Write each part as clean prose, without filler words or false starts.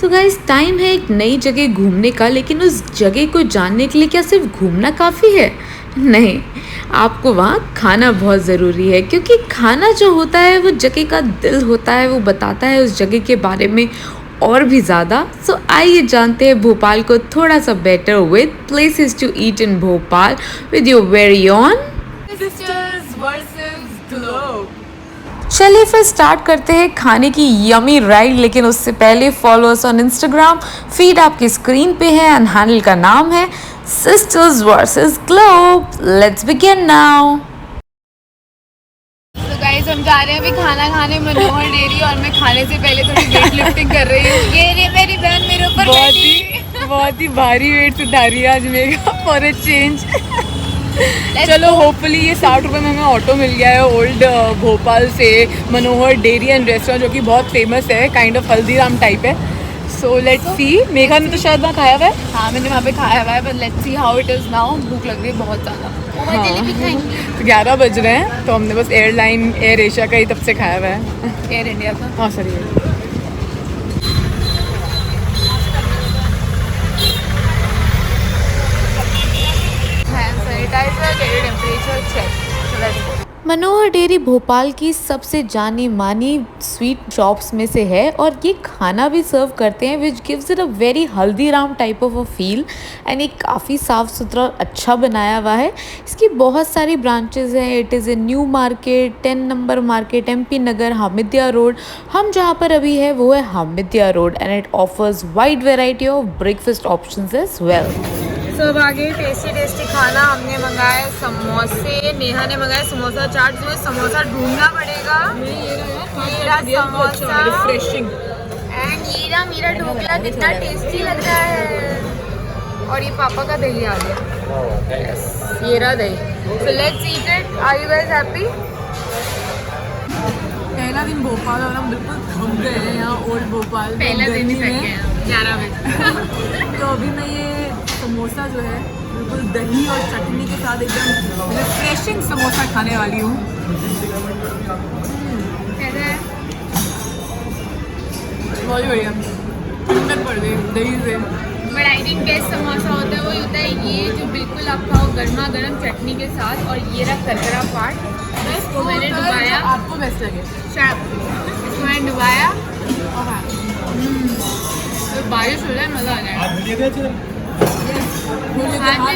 So guys time है एक नई जगह घूमने का, लेकिन उस जगह को जानने के लिए क्या सिर्फ घूमना काफ़ी है? नहीं, आपको वहाँ खाना बहुत ज़रूरी है, क्योंकि खाना जो होता है वो जगह का दिल होता है, वो बताता है उस जगह के बारे में और भी ज़्यादा। सो आइए जानते हैं भोपाल को थोड़ा सा better with places to eat in Bhopal with your very own sisters versus globe. चलिए फिर स्टार्ट करते हैं खाने की यमी राइड, लेकिन उससे पहले follow us on Instagram. Feed आपकी स्क्रीन पे है एंड हैंडल का नाम है sisters versus globe. Let's begin now. तो गाइस हम जा रहे हैं अभी खाना खाने मनोहर डेयरी, और मैं खाने से पहले थोड़ी वेट लिफ्टिंग कर रही हूँ। ये रे मेरी बहन मेरे ऊपर बहुत ही भारी वेट उठा रही है आज मेरा फॉर ए चेंज। चलो होपफुली ये 60 रुपये में हमें ऑटो मिल गया है ओल्ड भोपाल से मनोहर डेयरी एंड रेस्टोरेंट, जो कि बहुत फेमस है, काइंड ऑफ हल्दीराम टाइप है। सो लेट्स सी। मेघा ने तो शायद वहाँ खाया हुआ है। हाँ मैंने वहाँ पे खाया हुआ है, but let's see how it is now. भूख लग रही है बहुत ज़्यादा। तो 11 बज रहे हैं, तो हमने बस एयरलाइन एयर एशिया का ही तब से खाया हुआ है। एयर इंडिया का। हाँ सर ये सैनिटाइजर, टेम्परेचर चेक। मनोहर डेयरी भोपाल की सबसे जानी मानी स्वीट शॉप्स में से है, और ये खाना भी सर्व करते हैं which gives it a very Haldiram type of a feel. And ये काफ़ी साफ़ सुथरा अच्छा बनाया हुआ है। इसकी बहुत सारी ब्रांचेस हैं। It is a new market, 10 number market, MP Nagar, Hamidia road. हम जहाँ पर अभी है वो है Hamidia road, and it offers wide variety of breakfast options as well. सब आगे टेस्टी खाना हमने मंगाया समोसे, नेहा ने मंगाया समोसा चाट। जो समोसा ढूंढना पड़ेगा। मेरा समोसा रिफ्रेशिंग एंड ये रहा मेरा ढोकला, कितना टेस्टी लग रहा है। और ये पापा का दही आ गया। yes, ये रहा दही। So let's eat it. Are you guys happy? पहला दिन भोपाल और हम बिल्कुल थक गए हैं यहाँ ओल्ड भोपाल। पहला दिन ही थक गए 11 बजे। तो अभी मैं ये समोसा जो है बिल्कुल दही और चटनी के साथ एकदम रिफ्रेशिंग समोसा खाने वाली हूँ। कैसा है? बहुत ही बढ़िया, ठंडक पड़ गई दही से। But I think best samosa होता है वो होता है ये जो बिल्कुल आप खाओ गर्मा गर्म चटनी के साथ। और ये रहा करकरा पार्ट, इसको मैंने डुबाया। आपको बेस्ट लगे? इसको मैंने डुबाया। तो बारिश हो रहा है, मज़ा आ जाएगा। हाथ भी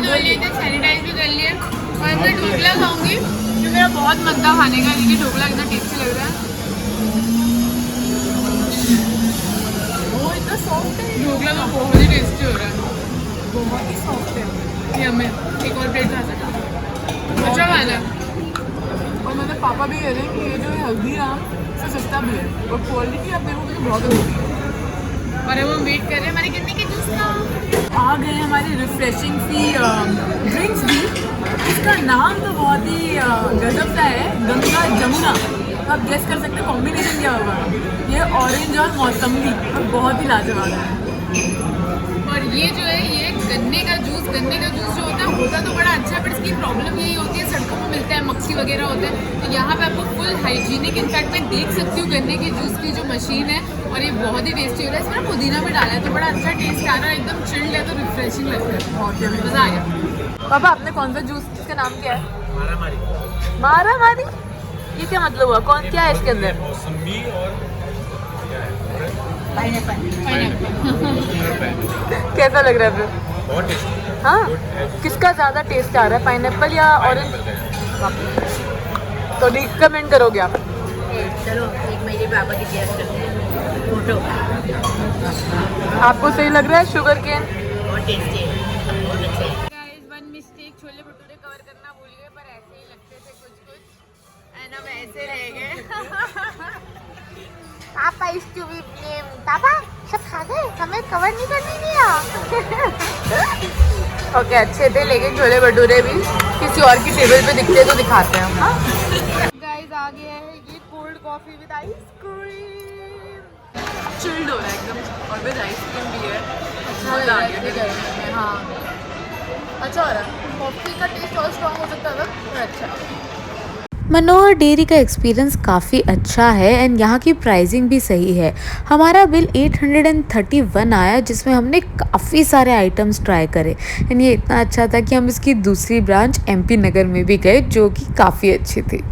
धो लिए थे, सैनिटाइज भी कर लिए। और मैं ढोकला खाऊंगी, जो मेरा बहुत मन था खाने का। देखिए ढोकला कितना टेस्टी लग रहा है। वो इतना सॉफ्ट है, ढोकला तो बहुत ही टेस्टी हो रहा है, बहुत ही सॉफ्ट है। ये हमें एक और प्लेट खा सकता। अच्छा खाना है। और मतलब पापा भी कह रहे हैं कि ये जो है हल्दीराम से सस्ता भी है, और क्वालिटी आप देखोगे तो बहुत अच्छी है। और अब हम वेट कर रहे हैं हमारे कितने के जूस का। आ गए हमारी रिफ्रेशिंग सी ड्रिंक्स भी। इसका नाम तो बहुत ही गजब सा है, गंगा जमुना। तो आप गेस कर सकते हैं कॉम्बिनेशन क्या होगा। ये ऑरेंज और मौसमी, और बहुत ही लाजवाब है। और ये जो है ये गन्ने का जूस जो होता तो बड़ा अच्छा है, बट इसकी प्रॉब्लम यही होती है सड़कों में मिलता है, मक्खी वगैरह होता है। तो यहाँ पे आपको फुल हाइजीनिक, इनफैक्ट मैं देख सकती हूँ गन्ने के जूस की जो मशीन है, और ये बहुत ही टेस्टी हो रहा है। इसमें ना पुदीना भी डाला है, तो बड़ा अच्छा टेस्ट आ रहा है, एकदम चिल्ड है, तो रिफ्रेशिंग लगता है, बहुत ही मज़ा आ गया। पापा आपने कौन सा जूस, इसका नाम क्या है? मारामारी। ये क्या मतलब हुआ? कौन क्या है इसके अंदर? मौसमी और कैसा लग रहा है फिर? बहुत टेस्टी। हाँ, किसका ज़्यादा टेस्ट आ रहा है, पाइनएप्पल या ऑरेंज? तो रिकमेंड करोगे आप? चलो एक मेरे पापा की टेस्ट करते हैं, फोटो। आपको सही लग रहा है शुगर केन? बहुत टेस्टी है, बहुत अच्छा है। Guys one mistake, chole bhature cover करना भूल गए, पर ऐसे ही लगते थे कुछ एंड अब ऐसे रह गए। पापा इज टू बी ब्लेम। पापा सब खा गए, हमें कवर नहीं करने दिया। ओके अच्छे थे, लेकिन छोले भटूरे भी किसी और की टेबल पे दिखते तो दिखाते हैं हम। गाइस आ गया है ये cold coffee with ice cream. Chilled हो रहा है एकदम, और विद आइसक्रीम भी है। अच्छा लग रहा है। हाँ अच्छा हो रहा है। कॉफी का टेस्ट और स्ट्रॉन्ग हो सकता है, पर अच्छा। मनोहर डेयरी का एक्सपीरियंस काफ़ी अच्छा है एंड यहाँ की प्राइसिंग भी सही है। हमारा बिल 831 आया जिसमें हमने काफ़ी सारे आइटम्स ट्राई करे एंड ये इतना अच्छा था कि हम इसकी दूसरी ब्रांच एमपी नगर में भी गए जो कि काफ़ी अच्छी थी।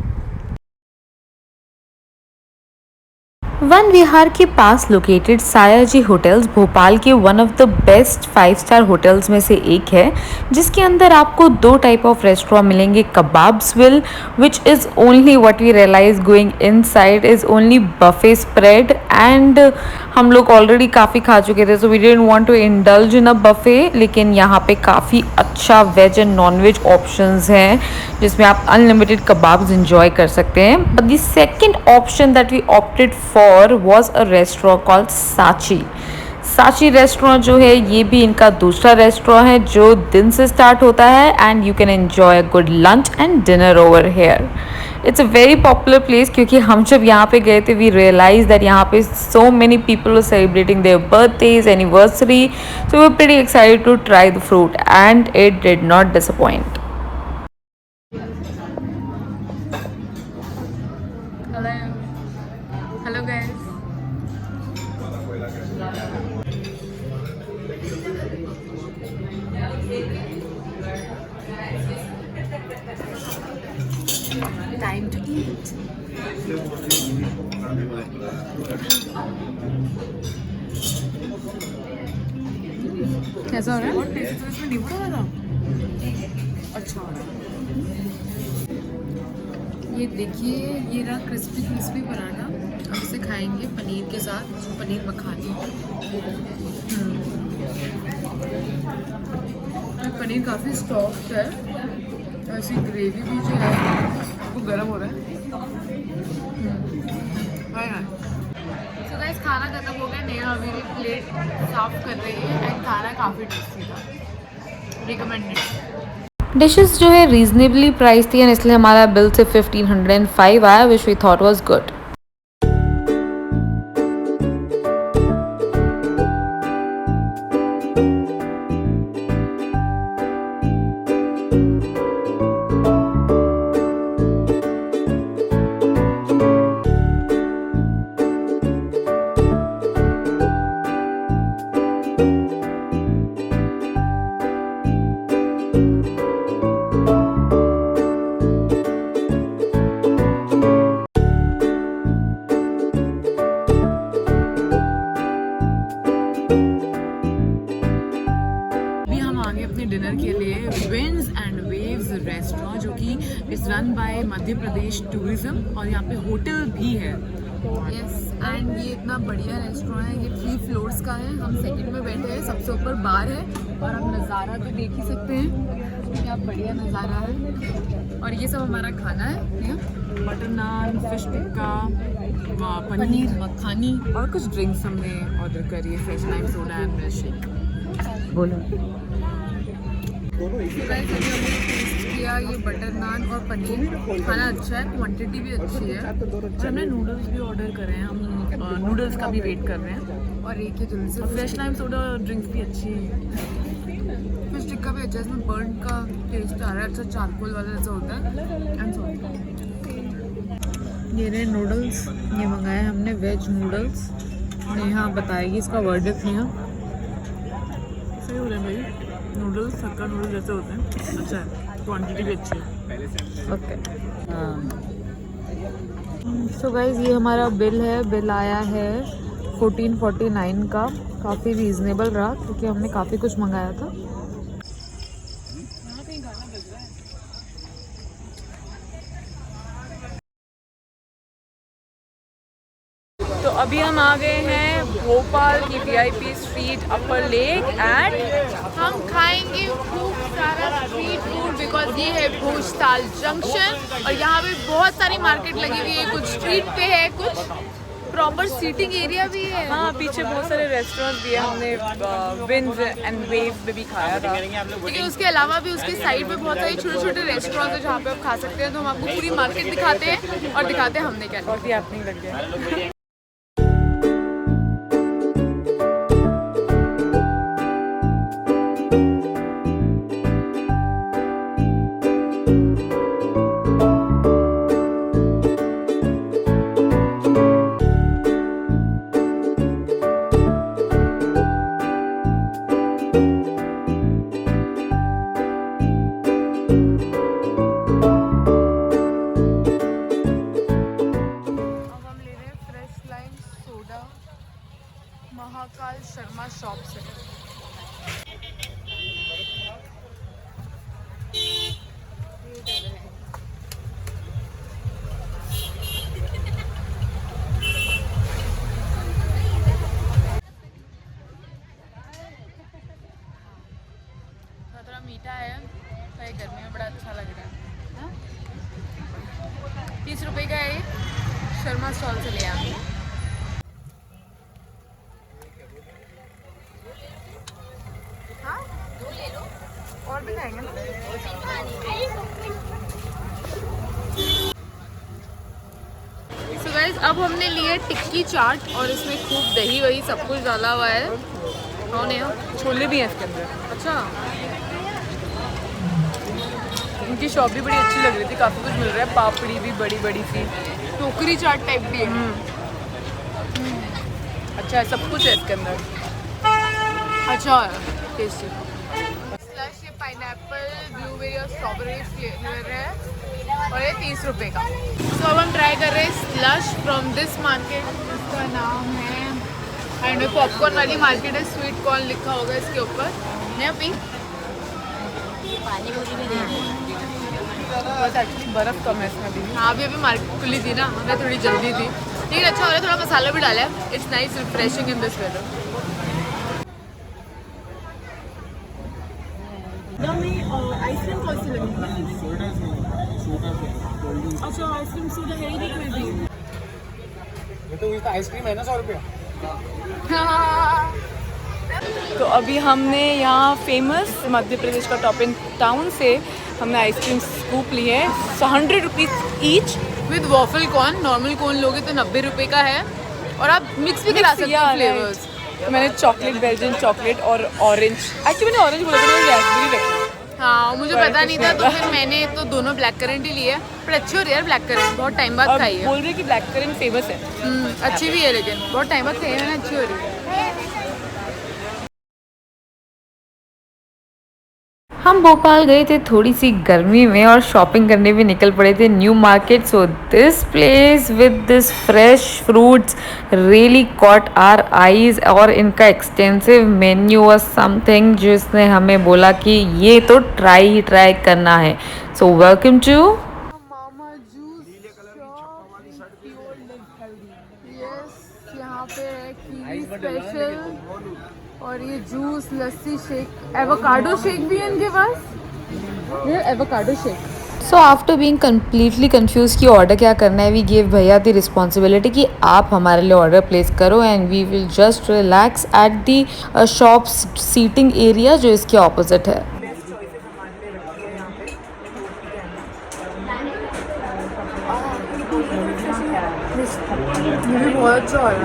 वन विहार के पास लोकेटेड सायाजी होटल्स भोपाल के one of the best 5 star hotels में से एक है, जिसके अंदर आपको दो टाइप ऑफ रेस्टोरेंट मिलेंगे। Kebabs will which is only what we realise going inside is only buffet spread and हम लोग ऑलरेडी काफ़ी खा चुके थे, so we didn't want to indulge in a buffet. लेकिन यहाँ पे काफ़ी अच्छा veg and non veg options हैं जिसमें आप अनलिमिटेड कबाब्स इंजॉय कर सकते हैं। But the second option that we opted for was a restaurant called Sachi. Sachi restaurant जो है ये भी इनका दूसरा रेस्टोरेंट है जो दिन से स्टार्ट होता है and you can enjoy a good lunch and dinner over here. It's a very popular place क्योंकि हम जब यहाँ पे गए थे वी रियलाइज दैट यहाँ पे so many people are celebrating their birthdays anniversary, so we are pretty excited to try the fruit and it did not disappoint. Hello guys, time to eat. कैसा हो रहा है? इसमें नींबू डाला था? अच्छा हो रहा है। ये देखिए, ये रहा क्रिस्पी क्रिस्पी पराठा। अब इसे खाएंगे पनीर के साथ, पनीर मखानी। पनीर काफ़ी सॉफ्ट है, ऐसी ग्रेवी भी जो है वो गर्म हो रहा है। तो गाइस खाना खत्म हो गया, नेहा मेरी प्लेट साफ कर रही है एंड खाना काफ़ी टेस्टी था, रिकमेंडेड। डिशेस जो है रीजनेबली प्राइस थी एंड इसलिए हमारा बिल सिर्फ 1505 आया which we thought was good. Dinner के लिए विंड्स एंड वेव्स रेस्टोरेंट जो कि is run by Madhya Pradesh tourism और यहाँ पे होटल भी है। यस एंड ये इतना बढ़िया रेस्टोरेंट है, ये 3 फ्लोर्स का है। हम सेकंड में बैठे हैं, सबसे ऊपर बार है और हम नज़ारा तो देख ही सकते हैं, क्या बढ़िया नज़ारा है। और ये सब हमारा खाना है, बटर नान, फिश टिक्का, पनीर मखानी और कुछ ड्रिंक्स हमने ऑर्डर करी है, fresh lime soda and milk shake. बोलो किया ये बटर नान और पनीर खाना अच्छा है, क्वांटिटी भी अच्छी है। और हमने नूडल्स भी ऑर्डर करे हैं, हम नूडल्स का भी वेट कर रहे हैं। और एक ही जल्दी से फ्रेश लाइम सोडा और ड्रिंक्स भी अच्छी है। फिश टिक्का भी अच्छा है, इसमें बर्न का टेस्ट आ रहा है, अच्छा चारकोल वाला जैसा होता है एंड सॉल्ट। ये रहे नूडल्स, ये मंगाए हमने वेज नूडल्स। नेहा बताएगी इसका वर्डिक्ट। नेहा सही हो रहा है भाई, नूडल्स हक्का नूडल्स जैसे होते हैं, अच्छा है, क्वांटिटी भी अच्छी है। ओके सो गाइज ये हमारा बिल है, बिल आया है 1449 का। काफ़ी रीज़नेबल रहा क्योंकि हमने काफ़ी कुछ मंगाया था। तो अभी हम आ गए हैं भोपाल की VIP street upper lake and हम खाएंगे खूब सारा स्ट्रीट फूड बिकॉज ये है भोजताल जंक्शन और यहाँ पे बहुत सारी मार्केट लगी हुई है, कुछ स्ट्रीट पे है, कुछ प्रॉपर सीटिंग एरिया भी है। हाँ, पीछे बहुत सारे रेस्टोरेंट्स भी है, हमने विंड्स एंड वेव्स में भी खाया था। लेकिन उसके अलावा भी उसके साइड पे बहुत सारे छोटे छोटे रेस्टोरेंट्स है जहाँ पे आप खा सकते हैं। तो हम आपको पूरी मार्केट दिखाते हैं और दिखाते हैं हमने क्या लिया। बहुत ही हैपनिंग लग गया। भोपाल शर्मा शॉप से। थोड़ा मीठा है तो ये गर्मी में बड़ा अच्छा लग रहा है। 30 रुपए का है, शर्मा स्टॉल से लिया। हाँ, दो ले लो और भी खाएंगे ना। So guys, अब हमने लिए टिक्की चाट और इसमें खूब दही वही सब कुछ डाला हुआ है। कौन है? छोले भी हैं इसके अंदर। अच्छा, इनकी शॉप भी बड़ी अच्छी लग रही थी, काफ़ी कुछ मिल रहा है। पापड़ी भी बड़ी बड़ी सी, टोकरी चाट टाइप भी है। अच्छा है, सब कुछ है इसके अंदर। अच्छा है, टेस्टी। स्लश ये पाइनएप्पल, ब्लूबेरी और स्ट्रॉबेरी फ्लेवर है और ये 30 रुपए का। तो अब हम ट्राई कर रहे हैं स्लश फ्रॉम दिस मार्केट। इसका नाम है एंड पॉपकॉर्न वाली मार्केट है, स्वीट कॉर्न लिखा होगा इसके ऊपर। मैं अभी बस एक्चुअली बर्फ़ कम है इसमें भी। हाँ, अभी मार्केट खुली थी ना, हमें थोड़ी जल्दी थी, लेकिन अच्छा हो रहा है। थोड़ा मसाला भी डाला है। It's nice refreshing in this weather. Ice cream कौन सी लगी? अच्छा, आइसक्रीम सोडा है ही नहीं कोई भी। ये तो इसका आइसक्रीम है ना 100 रुपया। तो अभी हमने यहाँ फेमस मध्य प्रदेश का टॉप इन टाउन से हमने आइसक्रीम स्कूप ली है। 100 rupees each with waffle corn. Normal corn लोगे तो 90 रुपये का है और आप मिक्स भी करा सकते हो फ्लेवर्स। तो मैंने चॉकलेट, बेल्जियन चॉकलेट और ऑरेंज, एक्चुअली मैंने ऑरेंज बोला था, मैंने रैस्बेरी रखी। हाँ, मुझे पता नहीं था तो फिर मैंने तो दोनों ब्लैक करेंट ही लिए। पर अच्छी हो रही है यार ब्लैक करेंट, बहुत टाइम बाद खाई है। बोल रहे कि ब्लैक करेंट फेमस है। अच्छी भी है, लेकिन बहुत टाइम बाद खाई है मैंने, अच्छी हो रही है। हम भोपाल गए थे थोड़ी सी गर्मी में और शॉपिंग करने भी निकल पड़े थे new market. So this place with this fresh fruits really caught our eyes और इनका एक्सटेंसिव मेन्यू वाज समथिंग जिसने हमें बोला कि ये तो ट्राई करना है। So welcome to Mama juice shop, pure healthy. Yes, यहाँ पे है कीवी स्पेशल और ये juice, lassi shake, avocado shake भी है इनके पास। ये avocado shake. So after being completely confuse कि ऑर्डर क्या करना है, वी गिव भैया द रिस्पॉन्सिबिलिटी कि आप हमारे लिए ऑर्डर प्लेस करो and we will just relax at the shop seating area जो इसके ऑपोजिट है। ये भी बहुत अच्छा हो रहा है,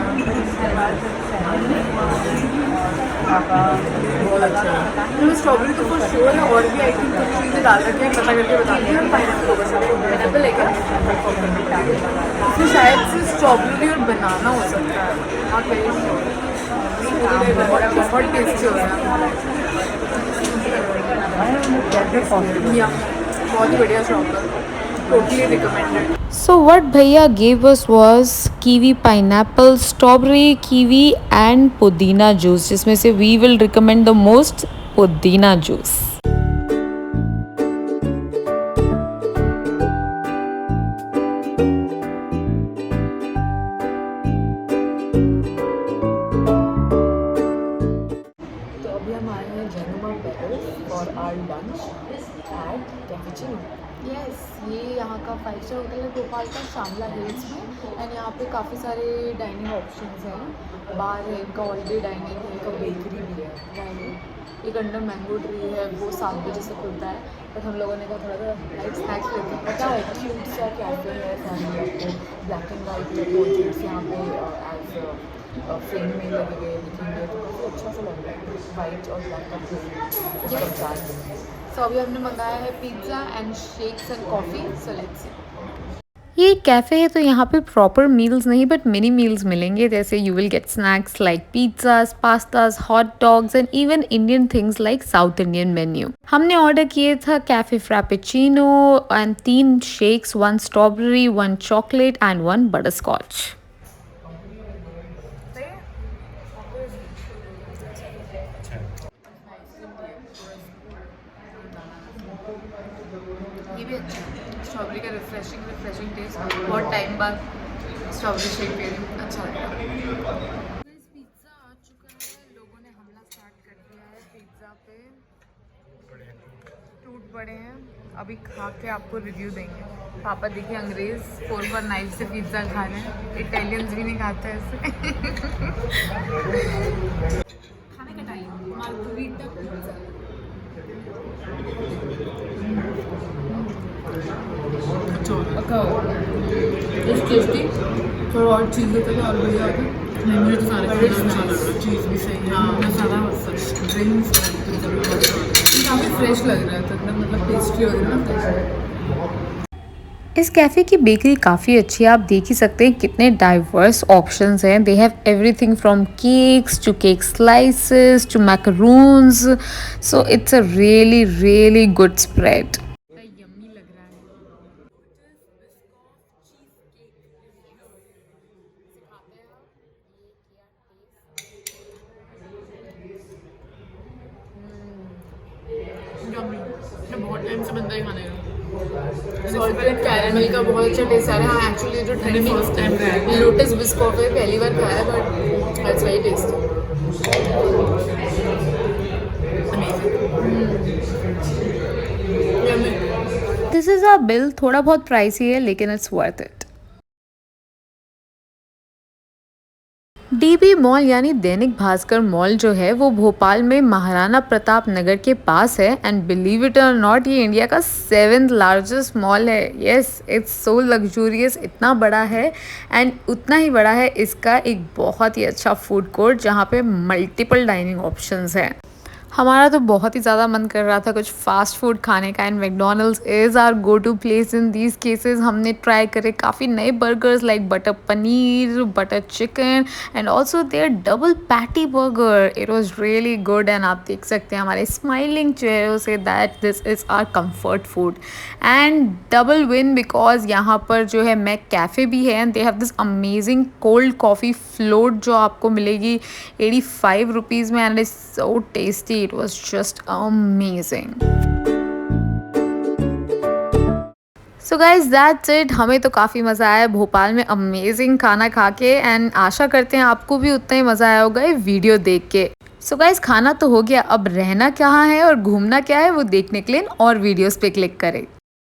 बहुत अच्छा है। स्ट्रॉबेरी तो फॉर श्योर है, और भी आई थिंक कुछ चीज़ें डाल रखी हैं, पता करके बताती हैं। पाइनएप्पल है क्या? इसमें शायद से स्ट्रॉबेरी और बनाना हो सकता है। आप बहुत टेस्टी हो रहा है, बहुत ही बढ़िया शॉप है, totally recommended. So what Bhaiya gave us was kiwi pineapple, strawberry, kiwi and pudina juice, जिसमें से we will recommend the most pudina juice. तो अभी हम आए हैं Jahanuma palace for our lunch at cafe. Yes, ये यहाँ का 5 स्टार होटल है भोपाल का, शामला हिल्स में। एंड यहाँ पे काफ़ी सारे डाइनिंग ऑप्शंस हैं। बार है इनका, ऑलडे डाइनिंग है इनका, बेकरी भी है। डाइनिंग एक अंडर मैंगो ट्री है, वो 7 बजे से खुलता है। बट हम लोगों ने कहा थोड़ा सा लाइट स्नैक्स लेते हैं। पता है क्यूट सा कैफे है, फैमिली आपको ब्लैक एंड वाइट पोर्ट्रेट्स यहाँ पे एज फ्रेम में लगे गए दिखेंगे, तो काफ़ी अच्छा सा लग रहा है, वाइट और ब्लैक का फ्रेम। सो अभी हमने मंगाया है pizza and shakes and coffee. So let's see. ये कैफ़े है तो यहाँ पे प्रॉपर मील्स नहीं बट मिनी मील्स मिलेंगे, जैसे you will get snacks like pizzas, pastas, hot dogs and even Indian things like south Indian menu. हमने order किए था cafe frappuccino and 3 shakes, 1 strawberry, 1 chocolate and 1 butter scotch. अच्छा है। ये भी अच्छा है, स्ट्रॉबेरी का रिफ्रेशिंग टेस्ट। बहुत टाइम बाद स्ट्रॉबेरी शेक पी रही हूँ, अच्छा लग रहा है। पिज़्ज़ा आ चुका है, लोगों ने हमला स्टार्ट कर दिया है पिज़्ज़ा पे। टूट पड़े हैं, अभी खा के आपको रिव्यू देंगे। पापा देखिए अंग्रेज 4 पर नाइफ से पिज़्ज़ा खा रहे हैं, इटालियंस भी नहीं खाते ऐसे। खाने का टाइम, मार्गरीटा पिज़्ज़ा। टेस्टी, थोड़ा और चीज़ देते थे और बढ़िया होता। नहीं मुझे तो सारे चीज़ भी सही है। हाँ ज़्यादा ड्रिंक्स काफ़ी फ्रेश लग रहा है, तो मतलब पेस्ट्री वगैरह ना फ्रेश है। इस कैफ़े की बेकरी काफ़ी अच्छी है, आप देख ही सकते हैं कितने डाइवर्स ऑप्शंस हैं। They have everything from cakes to cake slices to macarons, so it's a really really good spread. Yummy लग रहा है। बहुत टाइम से बनता है खाने का। सॉल्टेड कैरेमल का बहुत अच्छा टेस्ट आ रहा है। हाँ एक्चुअली जो trending first time lotus Biscoff है, पहली बार खाया but it's very tasty. This is a bill, थोड़ा बहुत प्राइसी है लेकिन it's worth it. DB mall यानी दैनिक भास्कर मॉल जो है वो भोपाल में महाराणा प्रताप नगर के पास है, एंड बिलीव इट और नॉट ये इंडिया का 7th लार्जेस्ट मॉल है। यस, इट्स सो लग्जूरियस, इतना बड़ा है। एंड उतना ही बड़ा है इसका एक बहुत ही अच्छा फूड कोर्ट जहाँ पे मल्टीपल डाइनिंग ऑप्शंस हैं। हमारा तो बहुत ही ज़्यादा मन कर रहा था कुछ फास्ट फूड खाने का, and McDonald's is our go to place in these cases. हमने ट्राई करे काफ़ी नए burgers like butter paneer, butter chicken and also their double patty burger. It was really good, and आप देख सकते हैं हमारे स्माइलिंग चेहरों से that this is our comfort food. And double win because यहाँ पर जो है मैक कैफ़े भी है, and they have this amazing cold coffee float जो आपको मिलेगी 85 रुपीज़ में, and is so tasty. It was just amazing. So guys, that's it. हमें तो काफ़ी मज़ा आया भोपाल में अमेजिंग खाना खा के, एंड आशा करते हैं आपको भी उतना ही मज़ा आया होगा ये वीडियो देख के। So guys, खाना तो हो गया, अब रहना कहाँ है और घूमना क्या है वो देखने के लिए और वीडियोस पे क्लिक करें।